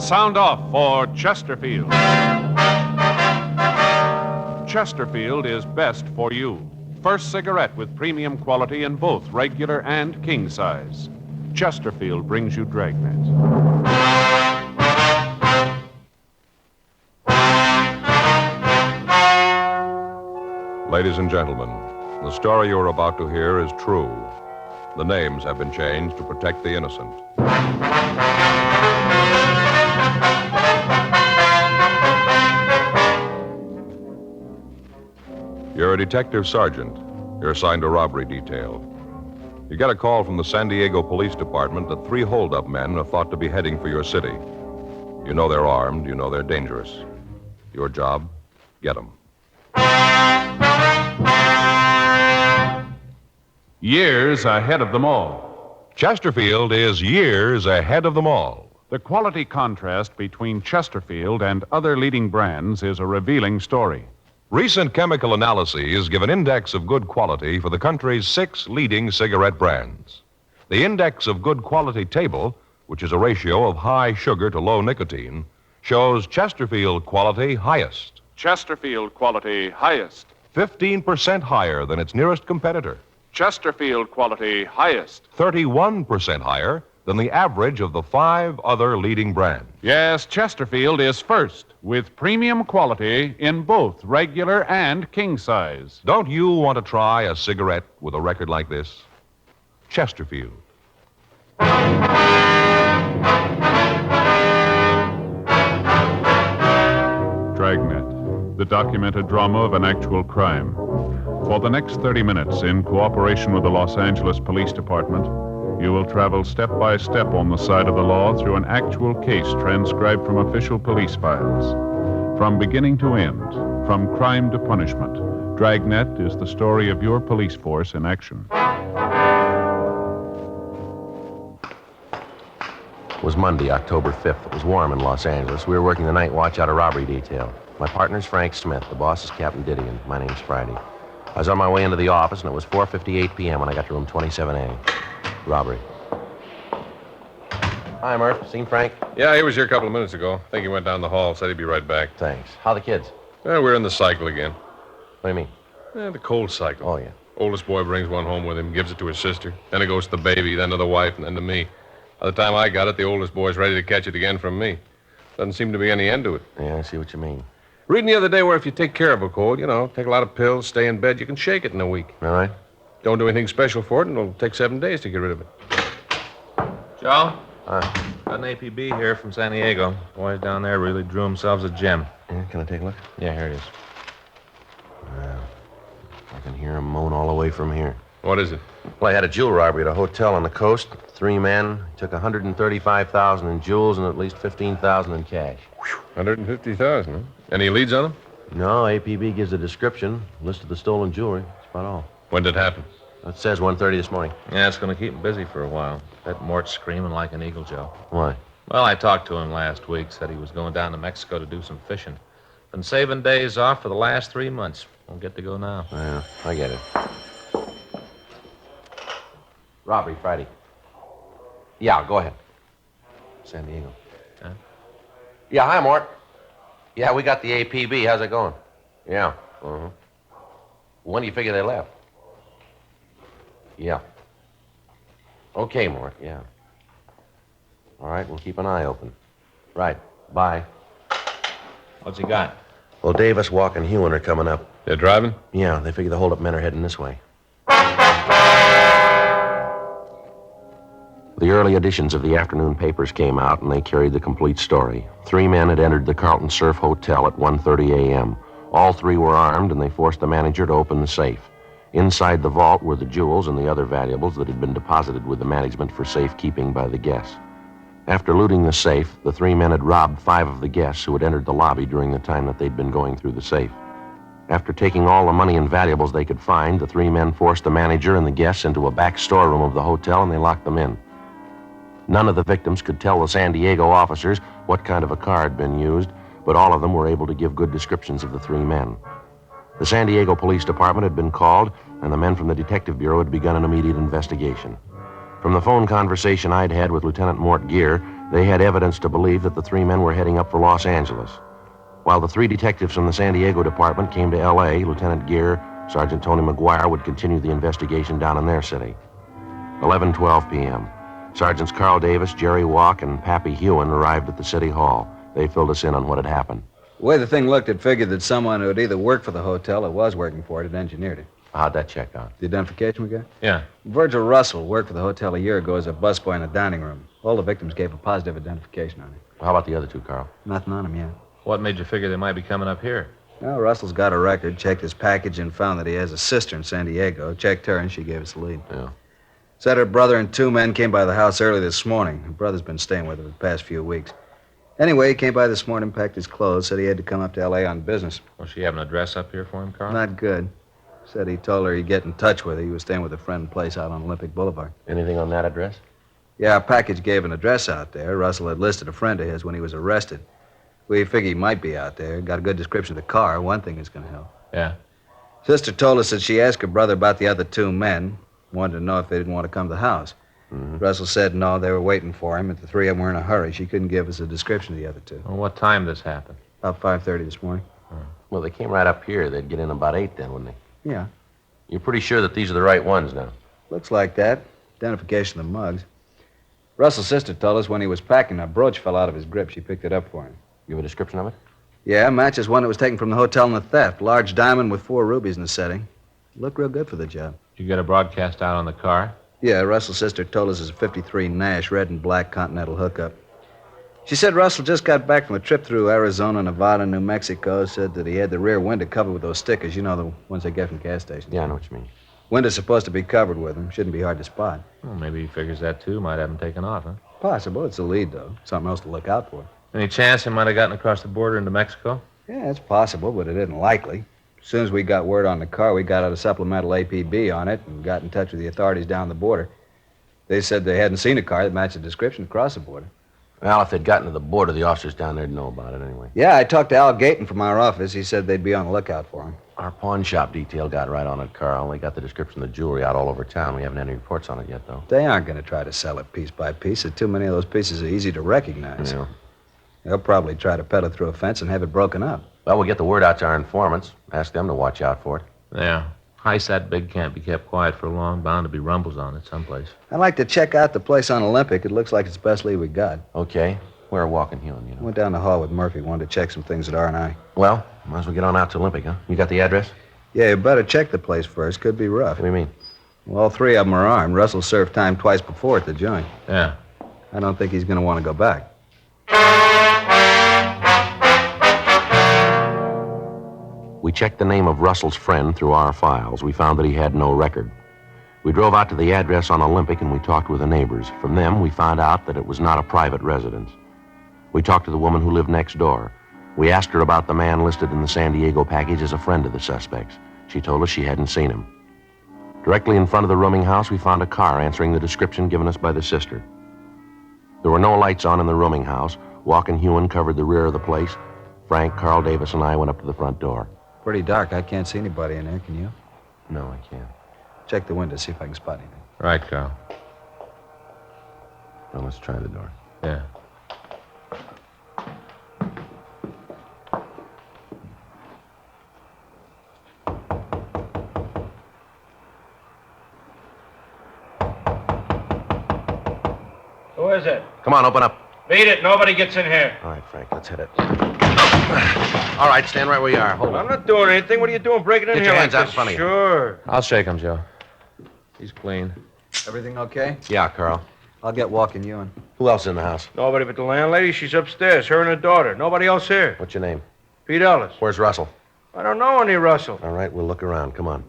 Sound off for Chesterfield. Chesterfield is best for you. First cigarette with premium quality in both regular and king size. Chesterfield brings you Dragnet. Ladies and gentlemen, the story you're about to hear is true. The names have been changed to protect the innocent. You're a detective sergeant. You're assigned to robbery detail. You get a call from the San Diego Police Department that 3 hold-up men are thought to be heading for your city. You know they're armed. You know they're dangerous. Your job, get them. Years ahead of them all. Chesterfield is years ahead of them all. The quality contrast between Chesterfield and other leading brands is a revealing story. Recent chemical analyses give an index of good quality for the country's 6 leading cigarette brands. The index of good quality table, which is a ratio of high sugar to low nicotine, shows Chesterfield quality highest. Chesterfield quality highest. 15% higher than its nearest competitor. Chesterfield quality highest. 31% higher than the average of the 5 other leading brands. Yes, Chesterfield is first with premium quality in both regular and king size. Don't you want to try a cigarette with a record like this? Chesterfield. Dragnet, the documented drama of an actual crime. For the next 30 minutes, in cooperation with the Los Angeles Police Department, you will travel step by step on the side of the law through an actual case transcribed from official police files. From beginning to end, from crime to punishment, Dragnet is the story of your police force in action. It was Monday, October 5th. It was warm in Los Angeles. We were working the night watch out of robbery detail. My partner's Frank Smith. The boss is Captain Didion. My name's Friday. I was on my way into the office, and it was 4:58 p.m. when I got to room 27A. Robbery. Hi, Murph. Seen Frank? Yeah, he was here a couple of minutes ago. I think he went down the hall, said he'd be right back. Thanks. How the kids? Well, we're in the cycle again. What do you mean? The cold cycle. Oh, yeah. Oldest boy brings one home with him, gives it to his sister. Then it goes to the baby, then to the wife, and then to me. By the time I got it, the oldest boy's ready to catch it again from me. Doesn't seem to be any end to it. Yeah, I see what you mean. Reading the other day where if you take care of a cold, take a lot of pills, stay in bed, you can shake it in a week. All right. Don't do anything special for it, and it'll take 7 days to get rid of it. Joe? Got an APB here from San Diego. Boys down there really drew themselves a gem. Yeah, can I take a look? Yeah, here it is. Yeah. I can hear him moan all the way from here. What is it? Well, I had a jewel robbery at a hotel on the coast. 3 men. Took $135,000 in jewels and at least $15,000 in cash. 150,000, huh? Any leads on them? No, APB gives a description, list of the stolen jewelry. That's about all. When did it happen? It says 1:30 this morning. Yeah, it's going to keep him busy for a while. That Mort's screaming like an eagle, Joe. Why? Well, I talked to him last week. Said he was going down to Mexico to do some fishing. Been saving days off for the last 3 months. Won't get to go now. Yeah, I get it. Robbery, Friday. Yeah, go ahead. San Diego. Huh? Yeah, hi, Mort. Yeah, we got the APB. How's it going? Yeah. Uh-huh. When do you figure they left? Yeah. Okay, Mort, yeah. All right, we'll keep an eye open. Right. Bye. What's he got? Well, Davis, Walk, and Hewen are coming up. They're driving? Yeah, they figure the hold-up men are heading this way. The early editions of the afternoon papers came out, and they carried the complete story. 3 men had entered the Carlton Surf Hotel at 1:30 a.m. All 3 were armed, and they forced the manager to open the safe. Inside the vault were the jewels and the other valuables that had been deposited with the management for safekeeping by the guests. After looting the safe, the 3 men had robbed 5 of the guests who had entered the lobby during the time that they'd been going through the safe. After taking all the money and valuables they could find, the 3 men forced the manager and the guests into a back storeroom of the hotel, and they locked them in. None of the victims could tell the San Diego officers what kind of a car had been used, but all of them were able to give good descriptions of the 3 men. The San Diego Police Department had been called, and the men from the Detective Bureau had begun an immediate investigation. From the phone conversation I'd had with Lieutenant Mort Gear, They had evidence to believe that the three men were heading up for Los Angeles. While the three detectives from the San Diego department came to L.A., Lieutenant Gear, Sergeant Tony McGuire would continue the investigation down in their city. 11:12 p.m. Sergeants Carl Davis, Jerry Walk, and Pappy Hewen arrived at the city hall. They filled us in on what had happened. The way the thing looked, it figured that someone who had either worked for the hotel or was working for it had engineered it. How'd that check out? The identification we got? Yeah. Virgil Russell worked for the hotel a year ago as a busboy in the dining room. All the victims gave a positive identification on it. How about the other two, Carl? Nothing on him yet. What made you figure they might be coming up here? Well, Russell's got a record, checked his package, and found that he has a sister in San Diego. Checked her, and she gave us the lead. Yeah. Said her brother and two men came by the house early this morning. Her brother's been staying with her the past few weeks. Anyway, he came by this morning, packed his clothes, said he had to come up to L.A. on business. Well, she have an address up here for him, Carl? Not good. Said he told her he'd get in touch with her. He was staying with a friend in a place out on Olympic Boulevard. Anything on that address? Yeah, our package gave an address out there. Russell had listed a friend of his when he was arrested. We figured he might be out there. Got a good description of the car. One thing is going to help. Yeah. Sister told us that she asked her brother about the other two men. Wanted to know if they didn't want to come to the house. Mm-hmm. Russell said no, they were waiting for him, and the three of them were in a hurry. She couldn't give us a description of the other two. Well, what time this happened? About 5:30 this morning. Well, they came right up here. They'd get in about 8 then, wouldn't they? Yeah, You're pretty sure that these are the right ones now? looks like that. Identification of the mugs. Russell's sister told us when he was packing, a brooch fell out of his grip. She picked it up for him. Give a description of it? Yeah, matches one that was taken from the hotel in the theft. Large diamond with 4 rubies in the setting. Looked real good for the job. You get a broadcast out on the car? Yeah, Russell's sister told us it's a 53 Nash, red and black Continental hookup. She said Russell just got back from a trip through Arizona, Nevada, New Mexico. Said that he had the rear window covered with those stickers. You know, the ones they get from gas stations. Yeah, I know what you mean. Window's supposed to be covered with them. Shouldn't be hard to spot. Well, maybe he figures that, too. Might have him taken off, huh? Possible. It's a lead, though. Something else to look out for. Any chance he might have gotten across the border into Mexico? Yeah, it's possible, but it isn't likely. As soon as we got word on the car, we got out a supplemental APB on it and got in touch with the authorities down the border. They said they hadn't seen a car that matched the description across the border. Well, if they'd gotten to the border, the officers down there'd know about it anyway. Yeah, I talked to Al Gayton from our office. He said they'd be on the lookout for him. Our pawn shop detail got right on it, Carl. They got the description of the jewelry out all over town. We haven't had any reports on it yet, though. They aren't going to try to sell it piece by piece. Too many of those pieces are easy to recognize. Yeah. They'll probably try to peddle through a fence and have it broken up. Well, we'll get the word out to our informants. Ask them to watch out for it. Yeah. Heist that big can't be kept quiet for long. Bound to be rumbles on it someplace. I'd like to check out the place on Olympic. It looks like it's the best lead we got. Okay. We're walking Hewen, you know. Went down the hall with Murphy. Wanted to check some things at R&I. Well, might as well get on out to Olympic, huh? You got the address? Yeah, you better check the place first. Could be rough. What do you mean? Well, all 3 of them are armed. Russell served time twice before at the joint. Yeah. I don't think he's going to want to go back. We checked the name of Russell's friend through our files. We found that he had no record. We drove out to the address on Olympic and we talked with the neighbors. From them, we found out that it was not a private residence. We talked to the woman who lived next door. We asked her about the man listed in the San Diego package as a friend of the suspects. She told us she hadn't seen him. Directly in front of the rooming house, we found a car answering the description given us by the sister. There were no lights on in the rooming house. Walk and Hewen covered the rear of the place. Frank, Carl Davis, and I went up to the front door. Pretty dark. I can't see anybody in there, can you? No, I can't. Check the window, see if I can spot anything. Right, Carl. Well, let's try the door. Yeah. Who is it? Come on, open up. Beat it. Nobody gets in here. All right, Frank, let's hit it. All right, stand right where you are. Hold I'm it. not doing anything. What are you doing breaking in Get here your like hands out this? in front of you. Sure. I'll shake him, Joe. He's clean. Everything okay? Yeah, Carl. I'll get Walk and Ewan. Who else in the house? Nobody but the landlady. She's upstairs. Her and her daughter. Nobody else here. What's your name? Pete Ellis. Where's Russell? I don't know any Russell. All right, we'll look around. Come on.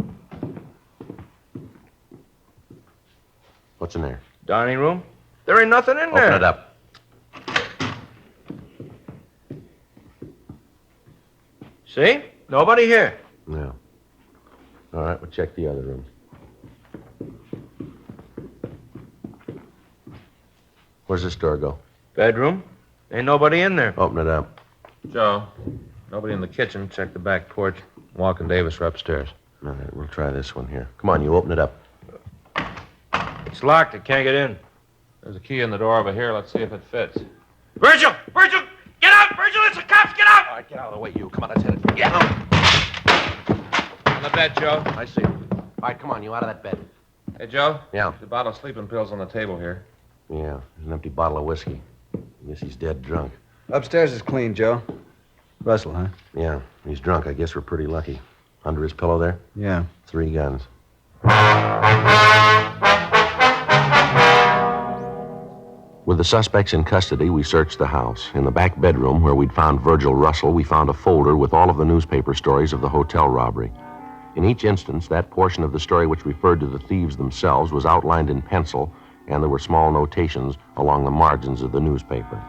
What's in there? Dining room. There ain't nothing in there. Open it up. See? Nobody here. Yeah. All right, we'll check the other rooms. Where's this door go? Bedroom. Ain't nobody in there. Open it up. Joe, nobody in the kitchen. Check the back porch. Walk and Davis are upstairs. All right, we'll try this one here. Come on, you open it up. It's locked. I can't get in. There's a key in the door over here. Let's see if it fits. Virgil! Virgil! Get out! Virgil, it's the cops! Get out! All right, get out of the way, you. Come on, let's hit it. Yeah. On the bed, Joe. I see. All right, come on, you out of that bed. Hey, Joe. Yeah. There's a bottle of sleeping pills on the table here. Yeah, there's an empty bottle of whiskey. I guess he's dead drunk. Upstairs is clean, Joe. Russell, huh? Yeah, he's drunk. I guess we're pretty lucky. Under his pillow there? Yeah. 3 guns. With the suspects in custody, we searched the house. In the back bedroom where we'd found Virgil Russell, we found a folder with all of the newspaper stories of the hotel robbery. In each instance, that portion of the story which referred to the thieves themselves was outlined in pencil, and there were small notations along the margins of the newspaper.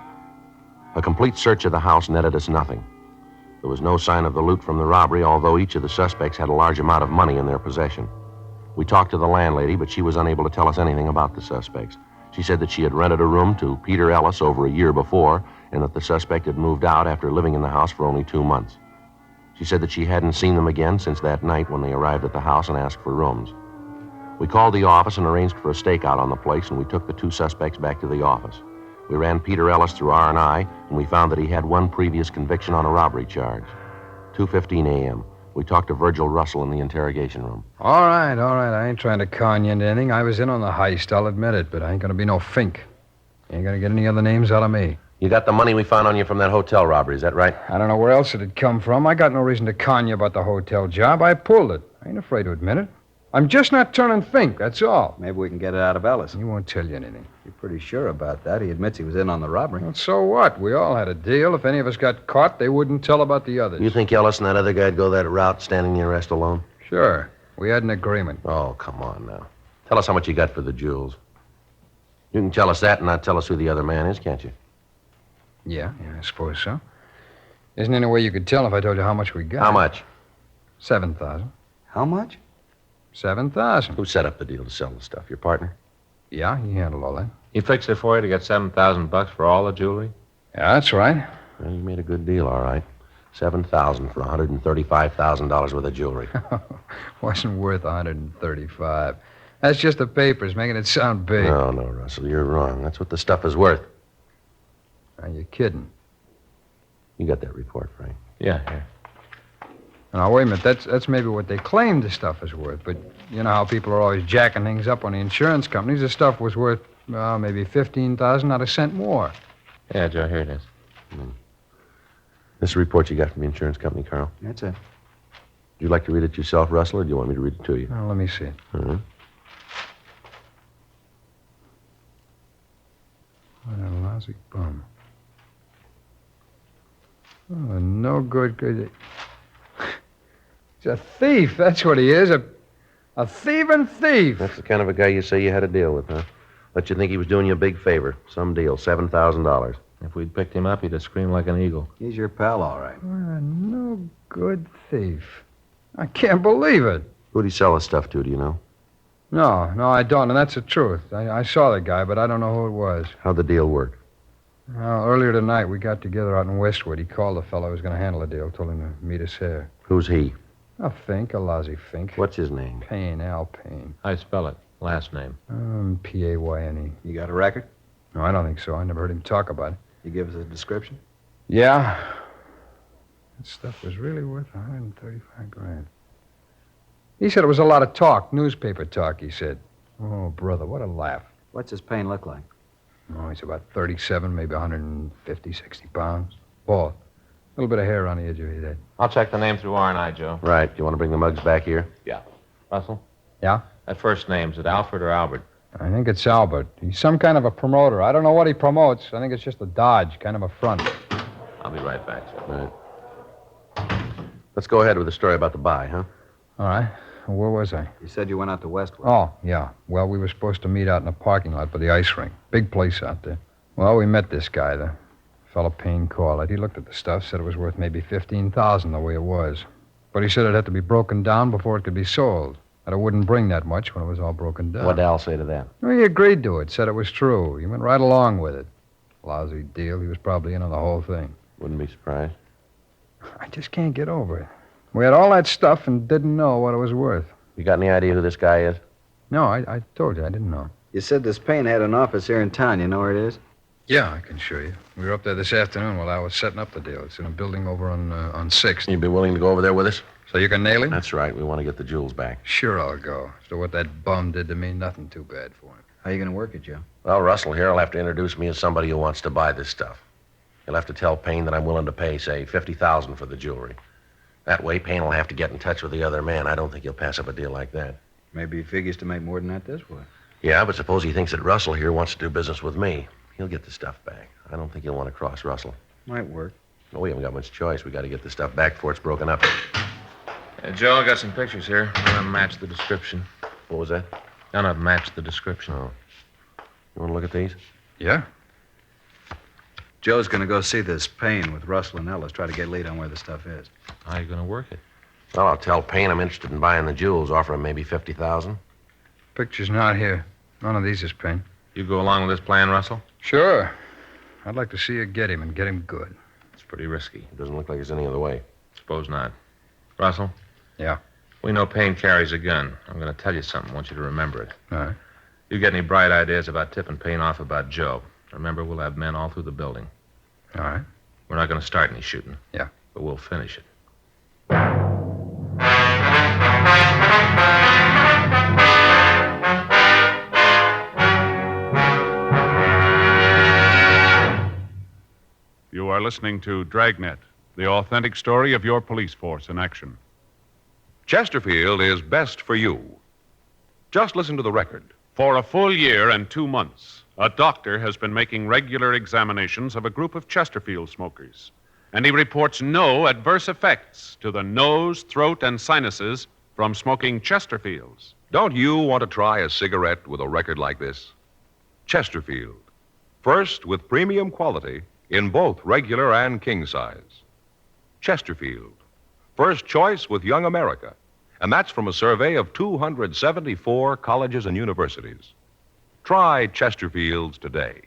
A complete search of the house netted us nothing. There was no sign of the loot from the robbery, although each of the suspects had a large amount of money in their possession. We talked to the landlady, but she was unable to tell us anything about the suspects. She said that she had rented a room to Peter Ellis over a year before, and that the suspect had moved out after living in the house for only 2 months. She said that she hadn't seen them again since that night when they arrived at the house and asked for rooms. We called the office and arranged for a stakeout on the place, and we took the 2 suspects back to the office. We ran Peter Ellis through R&I, and we found that he had 1 previous conviction on a robbery charge. 2:15 a.m. We talked to Virgil Russell in the interrogation room. All right. I ain't trying to con you into anything. I was in on the heist, I'll admit it, but I ain't gonna be no fink. You ain't gonna get any other names out of me. You got the money we found on you from that hotel robbery, is that right? I don't know where else it'd come from. I got no reason to con you about the hotel job. I pulled it. I ain't afraid to admit it. I'm just not turning fink, that's all. Maybe we can get it out of Ellis. He won't tell you anything. You're pretty sure about that. He admits he was in on the robbery. Well, so what? We all had a deal. If any of us got caught, they wouldn't tell about the others. You think Ellis and that other guy'd go that route, standing the arrest alone? Sure. We had an agreement. Oh, come on now. Tell us how much you got for the jewels. You can tell us that and not tell us who the other man is, can't you? Yeah, I suppose so. Isn't there any way you could tell if I told you how much we got? How much? 7,000. How much? 7,000. Who set up the deal to sell the stuff? Your partner? Yeah, he handled all that. He fixed it for you to get $7,000 for all the jewelry? Yeah, that's right. Well, you made a good deal, all right. 7,000 for $135,000 worth of jewelry. Wasn't worth 135. That's just the papers, making it sound big. No, Russell, you're wrong. That's what the stuff is worth. Are you kidding? You got that report, Frank? Yeah, here. Now, wait a minute. That's maybe what they claim the stuff is worth. But you know how people are always jacking things up on the insurance companies. The stuff was worth, maybe 15,000, not a cent more. Yeah, Joe, here it is. This is a report you got from the insurance company, Carl. That's it. Would you like to read it yourself, Russell, or do you want me to read it to you? Well, let me see it. All right. What a lousy bum. Oh, no good. He's a thief, that's what he is. A thieving thief. That's the kind of a guy you say you had to deal with, huh? Let you think he was doing you a big favor. Some deal, $7,000. If we'd picked him up, he'd have screamed like an eagle. He's your pal, all right. What a no good thief. I can't believe it. Who'd he sell the stuff to, do you know? No, I don't, and that's the truth. I saw the guy, but I don't know who it was. How'd the deal work? Well, earlier tonight, we got together out in Westwood. He called the fellow who was going to handle the deal, told him to meet us here. Who's he? A Fink, a lousy Fink. What's his name? Payne, Al Payne. How you spell it? Last name. P-A-Y-N-E. You got a record? No, I don't think so. I never heard him talk about it. You give us a description? Yeah. That stuff was really worth 135 grand. He said it was a lot of talk, newspaper talk, he said. Oh, brother, what a laugh. What's his pain look like? Oh, he's about 37, maybe 150, 60 pounds. Bald. A little bit of hair on the edge of his head. I'll check the name through R&I, Joe. Right. You want to bring the mugs back here? Yeah. Russell? Yeah? That first name, is it Alfred or Albert? I think it's Albert. He's some kind of a promoter. I don't know what he promotes. I think it's just a dodge, kind of a front. I'll be right back, Joe. Right. Let's go ahead with the story about the buy, huh? All right. Where was I? You said you went out to Westwood. Oh, yeah. Well, we were supposed to meet out in a parking lot by the ice rink. Big place out there. Well, we met this guy, the fellow Payne called it. He looked at the stuff, said it was worth maybe 15,000 the way it was. But he said it had to be broken down before it could be sold. That it wouldn't bring that much when it was all broken down. What'd Al say to that? Well, he agreed to it, said it was true. He went right along with it. Lousy deal. He was probably in on the whole thing. Wouldn't be surprised. I just can't get over it. We had all that stuff and didn't know what it was worth. You got any idea who this guy is? No, I told you, I didn't know. You said this Payne had an office here in town. You know where it is? Yeah, I can show you. We were up there this afternoon while I was setting up the deal. It's in a building over on 6th. You'd be willing to go over there with us? So you can nail him? That's right. We want to get the jewels back. Sure, I'll go. So what that bum did to me, nothing too bad for him. How you going to work it, Joe? Well, Russell here will have to introduce me as somebody who wants to buy this stuff. He'll have to tell Payne that I'm willing to pay, say, $50,000 for the jewelry. That way, Payne will have to get in touch with the other man. I don't think he'll pass up a deal like that. Maybe he figures to make more than that this way. Yeah, but suppose he thinks that Russell here wants to do business with me. He'll get the stuff back. I don't think he'll want to cross Russell. Might work. No, we haven't got much choice. We got to get the stuff back before it's broken up. Joe, I got some pictures here. None of them match the description. What was that? None of them match the description. Oh. You want to look at these? Yeah? Joe's going to go see this Payne with Russell and Ellis, try to get a lead on where the stuff is. How are you going to work it? Well, I'll tell Payne I'm interested in buying the jewels, offer him maybe $50,000. Picture's not here. None of these is Payne. You go along with this plan, Russell? Sure. I'd like to see you get him and get him good. It's pretty risky. It doesn't look like there's any other way. Suppose not. Russell? Yeah? We know Payne carries a gun. I'm going to tell you something. I want you to remember it. All right. You get any bright ideas about tipping Payne off about Joe? Remember, we'll have men all through the building. All right. We're not going to start any shooting. Yeah. But we'll finish it. You are listening to Dragnet, the authentic story of your police force in action. Chesterfield is best for you. Just listen to the record. For a full year and 2 months, a doctor has been making regular examinations of a group of Chesterfield smokers, and he reports no adverse effects to the nose, throat, and sinuses from smoking Chesterfields. Don't you want to try a cigarette with a record like this? Chesterfield. First with premium quality in both regular and king size. Chesterfield. First choice with Young America. And that's from a survey of 274 colleges and universities. Try Chesterfields today.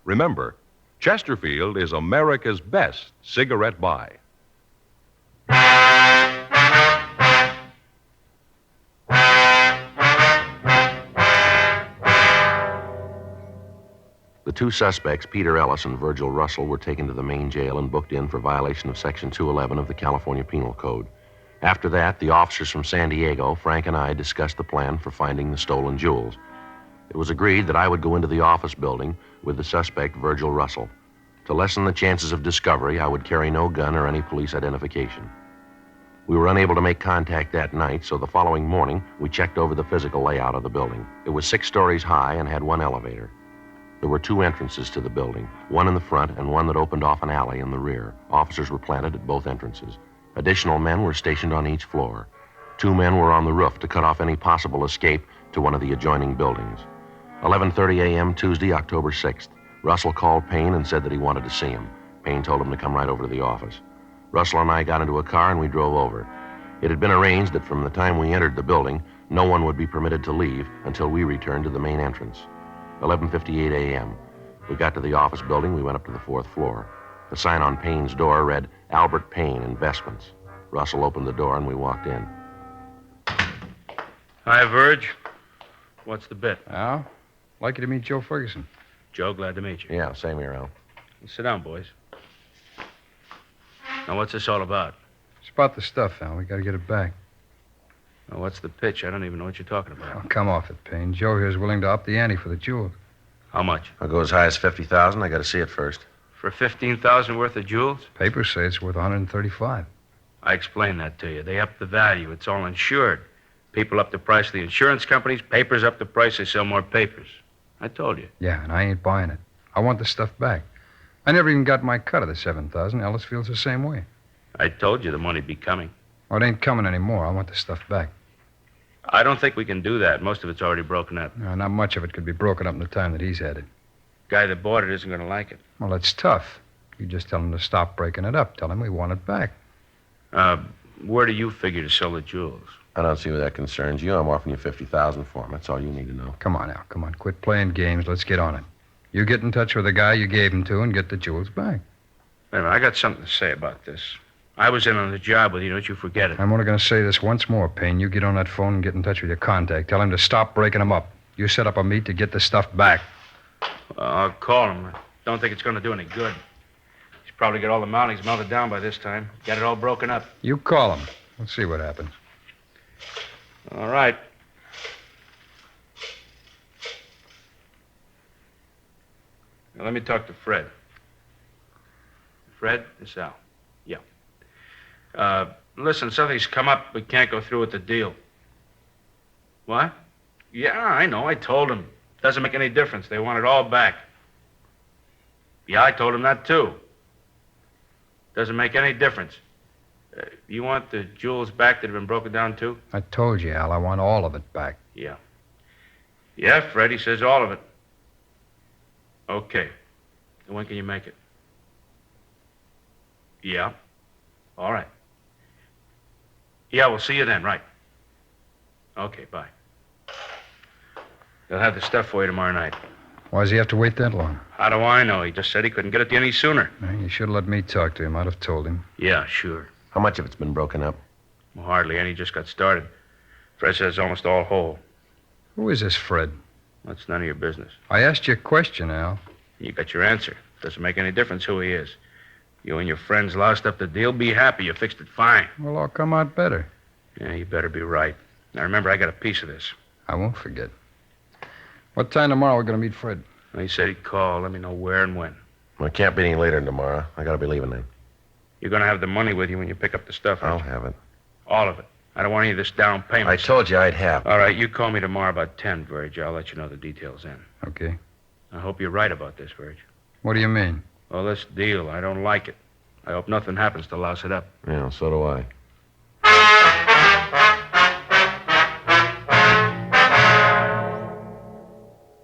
Remember, Chesterfield is America's best cigarette buy. The two suspects, Peter Ellis and Virgil Russell, were taken to the main jail and booked in for violation of Section 211 of the California Penal Code. After that, the officers from San Diego, Frank and I, discussed the plan for finding the stolen jewels. It was agreed that I would go into the office building with the suspect, Virgil Russell. To lessen the chances of discovery, I would carry no gun or any police identification. We were unable to make contact that night, so the following morning, we checked over the physical layout of the building. It was 6 stories high and had one elevator. There were 2 entrances to the building, one in the front and one that opened off an alley in the rear. Officers were planted at both entrances. Additional men were stationed on each floor. 2 men were on the roof to cut off any possible escape to one of the adjoining buildings. 11:30 a.m. Tuesday, October 6th. Russell called Payne and said that he wanted to see him. Payne told him to come right over to the office. Russell and I got into a car and we drove over. It had been arranged that from the time we entered the building, no one would be permitted to leave until we returned to the main entrance. 11:58 a.m. We got to the office building. We went up to the 4th floor. The sign on Payne's door read, Albert Payne, Investments. Russell opened the door and we walked in. Hi, Verge. What's the bit? Al, like you to meet Joe Ferguson. Joe, glad to meet you. Yeah, same here, Al. Sit down, boys. Now, what's this all about? It's about the stuff, Al. We got to get it back. Now, what's the pitch? I don't even know what you're talking Oh, about. come off it, Payne. Joe here's willing to up the ante for the jewels. How much? I'll go as high as $50,000. I got to see it first. For $15,000 worth of jewels? Papers say it's worth $135. I explained that to you. They up the value. It's all insured. People up the price of the insurance companies. Papers up the price. They sell more papers. I told you. Yeah, and I ain't buying it. I want the stuff back. I never even got my cut of the $7,000. Ellis feels the same way. I told you the money'd be coming. Oh, it ain't coming anymore. I want the stuff back. I don't think we can do that. Most of it's already broken up. No, not much of it could be broken up in the time that he's had it. Guy that bought it isn't going to like it. Well, that's tough. You just tell him to stop breaking it up. Tell him we want it back. Where do you figure to sell the jewels? I don't see where that concerns you. I'm offering you $50,000 for them. That's all you need to know. Come on, Al. Come on. Quit playing games. Let's get on it. You get in touch with the guy you gave him to and get the jewels back. Wait a minute. I got something to say about this. I was in on the job with you. Don't you forget it. I'm only going to say this once more, Payne. You get on that phone and get in touch with your contact. Tell him to stop breaking them up. You set up a meet to get the stuff back. I'll call him. I don't think it's going to do any good. He's probably got all the mountings melted down by this time. Got it all broken up. You call him. Let's see what happens. All right. Now, let me talk to Fred. Fred, this is Al. Yeah. Listen, something's come up. We can't go through with the deal. What? Yeah, I know. I told him. Doesn't make any difference. They want it all back. Yeah, I told him that, too. Doesn't make any difference. You want the jewels back that have been broken down, too? I told you, Al, I want all of it back. Yeah. Yeah, Fred, he says all of it. Okay. When can you make it? Yeah. All right. Yeah, we'll see you then, right. Okay, bye. They'll have the stuff for you tomorrow night. Why does he have to wait that long? How do I know? He just said he couldn't get it any sooner. You should have let me talk to him. I'd have told him. Yeah, sure. How much of it's been broken up? Well, hardly any. Just got started. Fred says almost all whole. Who is this Fred? That's none of your business. I asked you a question, Al. You got your answer. Doesn't make any difference who he is. You and your friends lost up the deal. Be happy. You fixed it fine. Well, I'll come out better. Yeah, you better be right. Now, remember, I got a piece of this. I won't forget. What time tomorrow are we going to meet Fred? Well, he said he'd call. Let me know where and when. Well, it can't be any later than tomorrow. I gotta be leaving then. You're going to have the money with you when you pick up the stuff. I'll aren't you? have it. All of it. I don't want any of this down payment. I told you I'd have. All right, you call me tomorrow about 10, Verge. I'll let you know the details then. Okay. I hope you're right about this, Verge. What do you mean? Well, this deal, I don't like it. I hope nothing happens to louse it up. Yeah, so do I.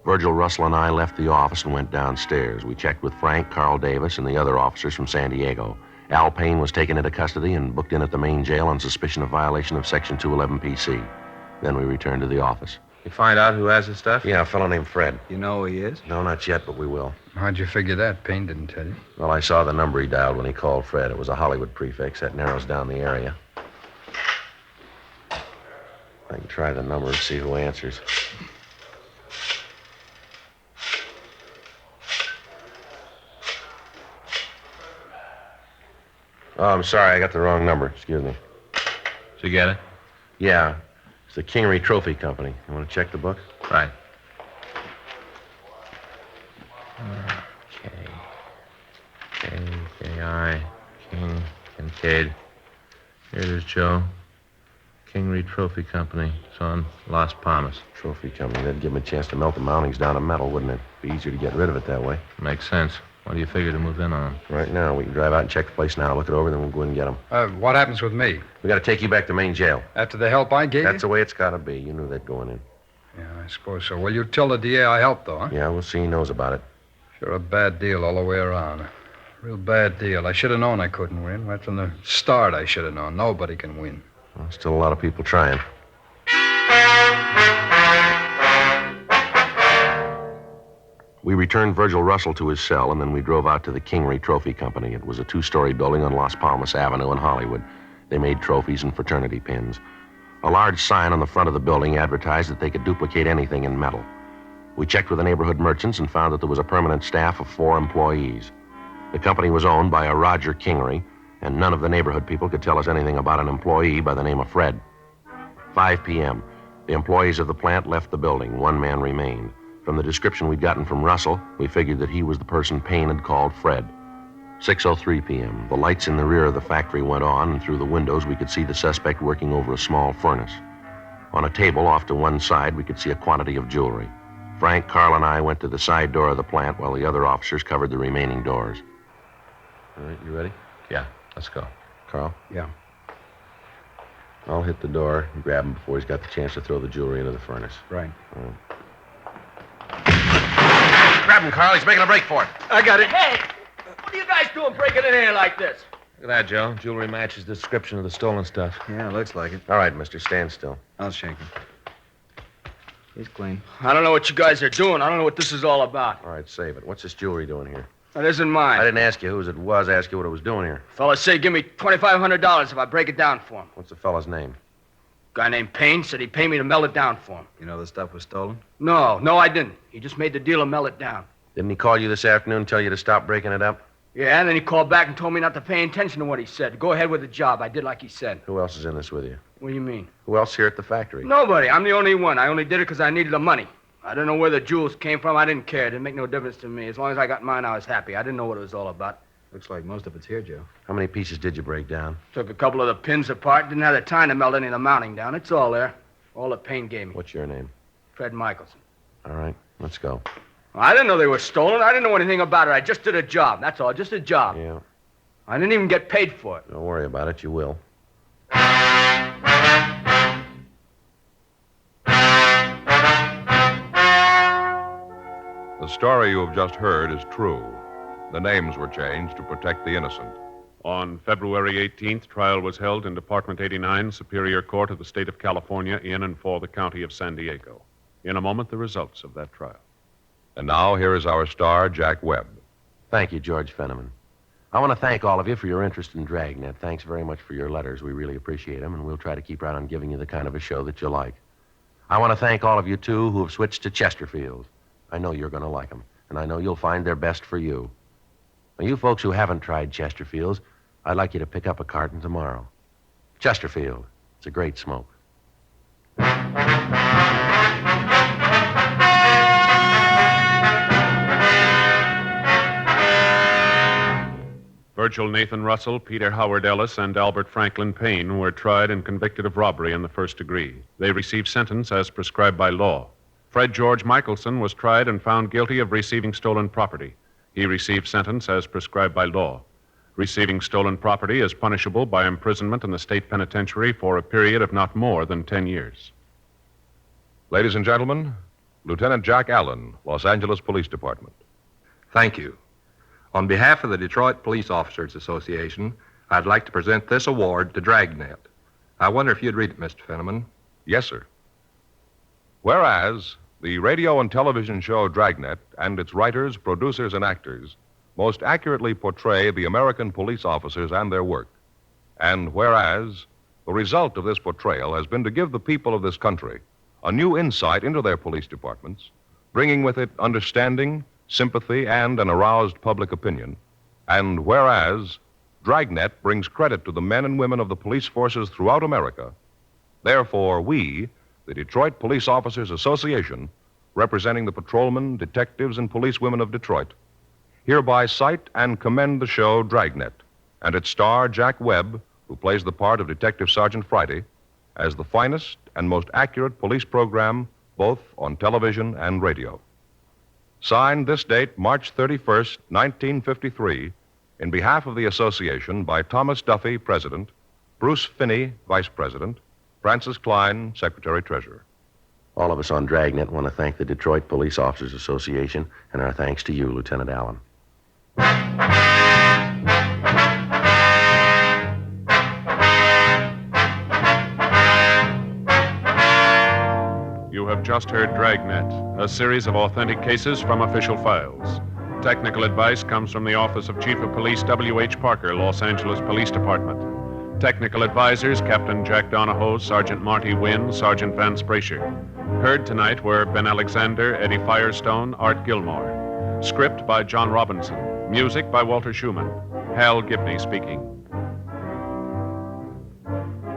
Virgil, Russell, and I left the office and went downstairs. We checked with Frank, Carl Davis, and the other officers from San Diego. Al Payne was taken into custody and booked in at the main jail on suspicion of violation of Section 211 PC. Then we returned to the office. You find out who has the stuff? Yeah, a fellow named Fred. You know who he is? No, not yet, but we will. How'd you figure that? Payne didn't tell you. Well, I saw the number he dialed when he called Fred. It was a Hollywood prefix. That narrows down the area. I can try the number and see who answers. Oh, I'm sorry. I got the wrong number. Excuse me. Did you get it? Yeah. It's the Kingery Trophy Company. You want to check the book? Right. K-I, King, Kincaid. Here it is, Joe. Kingery Trophy Company. It's on Las Palmas. Trophy Company. That'd give him a chance to melt the mountings down to metal, wouldn't it? Be easier to get rid of it that way. Makes sense. What do you figure to move in on? Right now, we can drive out and check the place now, look it over, then we'll go in and get them. What happens with me? We got to take you back to main jail. After the help I gave That's you? the way it's got to be. You knew that going in. Yeah, I suppose so. Well, you tell the DA I helped, though, huh? Yeah, we'll see he knows about it. Sure a bad deal all the way around. Real bad deal. I should have known I couldn't win. Right from the start, I should have known. Nobody can win. Well, still a lot of people trying. We returned Virgil Russell to his cell, and then we drove out to the Kingery Trophy Company. It was a two-story building on Las Palmas Avenue in Hollywood. They made trophies and fraternity pins. A large sign on the front of the building advertised that they could duplicate anything in metal. We checked with the neighborhood merchants and found that there was a permanent staff of 4 employees. The company was owned by a Roger Kingery, and none of the neighborhood people could tell us anything about an employee by the name of Fred. 5 p.m. The employees of the plant left the building. 1 man remained. From the description we'd gotten from Russell, we figured that he was the person Payne had called Fred. 6:03 p.m. The lights in the rear of the factory went on, and through the windows we could see the suspect working over a small furnace. On a table off to one side, we could see a quantity of jewelry. Frank, Carl, and I went to the side door of the plant while the other officers covered the remaining doors. All right, you ready? Yeah, let's go. Carl? Yeah. I'll hit the door and grab him before he's got the chance to throw the jewelry into the furnace. Right. Grab him, Carl. He's making a break for it. I got it. Hey, what are you guys doing breaking in here like this? Look at that, Joe. Jewelry matches the description of the stolen stuff. Yeah, looks like it. All right, mister, stand still. I'll shake him. He's clean. I don't know what you guys are doing. I don't know what this is all about. All right, save it. What's this jewelry doing here? That isn't mine. I didn't ask you whose it was. I asked you what it was doing here. Fellas say give me $2,500 if I break it down for him. What's the fellow's name? Guy named Payne said he'd pay me to melt it down for him. You know the stuff was stolen? No, I didn't. He just made the deal to melt it down. Didn't he call you this afternoon and tell you to stop breaking it up? Yeah, and then he called back and told me not to pay attention to what he said. Go ahead with the job. I did like he said. Who else is in this with you? What do you mean? Who else here at the factory? Nobody. I'm the only one. I only did it because I needed the money. I don't know where the jewels came from. I didn't care. It didn't make no difference to me. As long as I got mine, I was happy. I didn't know what it was all about. Looks like most of it's here, Joe. How many pieces did you break down? Took a couple of the pins apart. Didn't have the time to melt any of the mounting down. It's all there. All that Payne gave me. What's your name? Fred Michelson. All right, let's go. I didn't know they were stolen. I didn't know anything about it. I just did a job. That's all. Just a job. Yeah, I didn't even get paid for it. don't worry about it. You will. The story you have just heard is true. The names were changed to protect the innocent. On February 18th, trial was held in Department 89, Superior Court of the State of California, in and for the County of San Diego. In a moment, the results of that trial. And now, here is our star, Jack Webb. Thank you, George Fenneman. I want to thank all of you for your interest in Dragnet. Thanks very much for your letters. We really appreciate them, and we'll try to keep right on giving you the kind of a show that you like. I want to thank all of you, too, who have switched to Chesterfield. I know you're going to like them, and I know you'll find they're best for you. Now, you folks who haven't tried Chesterfields, I'd like you to pick up a carton tomorrow. Chesterfield. It's a great smoke. Virgil Nathan Russell, Peter Howard Ellis, and Albert Franklin Payne were tried and convicted of robbery in the first degree. They received sentence as prescribed by law. Fred George Michelson was tried and found guilty of receiving stolen property. He received sentence as prescribed by law. Receiving stolen property is punishable by imprisonment in the state penitentiary for a period of not more than 10 years. Ladies and gentlemen, Lieutenant Jack Allen, Los Angeles Police Department. Thank you. On behalf of the Detroit Police Officers Association, I'd like to present this award to Dragnet. I wonder if you'd read it, Mr. Fenneman. Yes, sir. Whereas the radio and television show Dragnet and its writers, producers, and actors most accurately portray the American police officers and their work. And whereas the result of this portrayal has been to give the people of this country a new insight into their police departments, bringing with it understanding, sympathy, and an aroused public opinion. And whereas Dragnet brings credit to the men and women of the police forces throughout America, therefore we, the Detroit Police Officers Association, representing the patrolmen, detectives, and policewomen of Detroit, hereby cite and commend the show Dragnet and its star, Jack Webb, who plays the part of Detective Sergeant Friday, as the finest and most accurate police program both on television and radio. Signed this date, March 31st, 1953, in behalf of the association by Thomas Duffy, President, Bruce Finney, Vice President, Francis Klein, Secretary-Treasurer. All of us on Dragnet want to thank the Detroit Police Officers Association, and our thanks to you, Lieutenant Allen. You have just heard Dragnet, a series of authentic cases from official files. Technical advice comes from the Office of Chief of Police W.H. Parker, Los Angeles Police Department. Technical advisors, Captain Jack Donahoe, Sergeant Marty Wynn, Sergeant Vance Brasher. Heard tonight were Ben Alexander, Eddie Firestone, Art Gilmore. Script by John Robinson. Music by Walter Schumann. Hal Gibney speaking.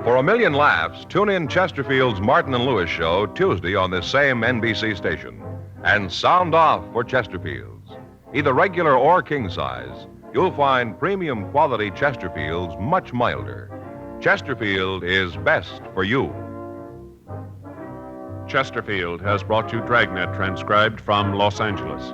For a million laughs, tune in Chesterfield's Martin and Lewis show Tuesday on this same NBC station. And sound off for Chesterfield's. Either regular or king size, you'll find premium quality Chesterfields much milder. Chesterfield is best for you. Chesterfield has brought you Dragnet, transcribed from Los Angeles.